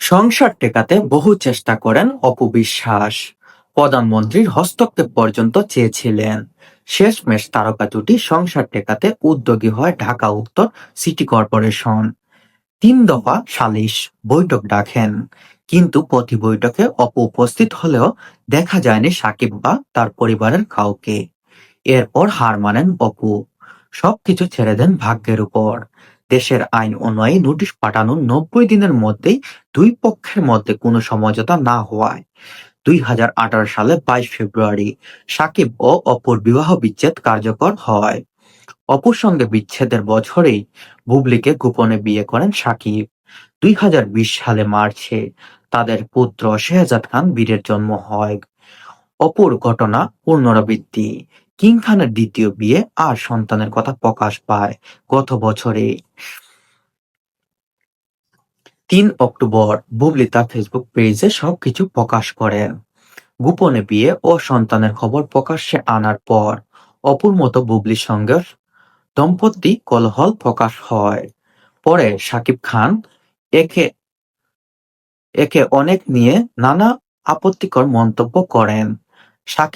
সংসার টেকাতে বহু চেষ্টা করেন অপু বিশ্বাস। প্রধানমন্ত্রীর হস্তক্ষেপ পর্যন্ত চেয়েছিলেন। শেষমেশ তারকা জুটি সংসার টেকাতে উদ্যোগী হয় ঢাকা উত্তর সিটি কর্পোরেশন। ৩ দফা সালিশ বৈঠক ডাকেন, কিন্তু প্রতি বৈঠকে অপু উপস্থিত হলেও দেখা যায়নি সাকিব বা তার পরিবারের কাউকে। এরপর হার মানেন অপু, সবকিছু ছেড়ে দেন ভাগ্যের উপর। দেশের আইন অনুযায়ী নোটিশ পাঠানোর ৯০ দিনের মধ্যেই দুই পক্ষের মধ্যে কোনো সমঝোতা না হওয়ায় ২০১৮ সালে ২২ ফেব্রুয়ারি সাকিব ও অপুর বিবাহ বিচ্ছেদ কার্যকর হয়। অপুর সঙ্গে বিচ্ছেদের বছরেই বুবলিকে গোপনে বিয়ে করেন সাকিব। ২০২০ সালে মার্চে তাদের পুত্র শেহজাদ খান বীরের জন্ম হয়। অপুর ঘটনা পুনরাবৃত্তি। কিং খানের দ্বিতীয় বিয়ে আর সন্তানের কথা প্রকাশ পায় গত বছরে। ৩ অক্টোবর বুবলি তার ফেসবুক পেজে সবকিছু প্রকাশ করেন। গোপনে বিয়ে ও সন্তানের খবর প্রকাশ্যে আনার পর অপুর মতো বুবলির সঙ্গে দম্পতি কোলাহল প্রকাশ হয়। পরে শাকিব খান একে একে অনেক নিয়ে নানা আপত্তিকর মন্তব্য করেন। শাকিব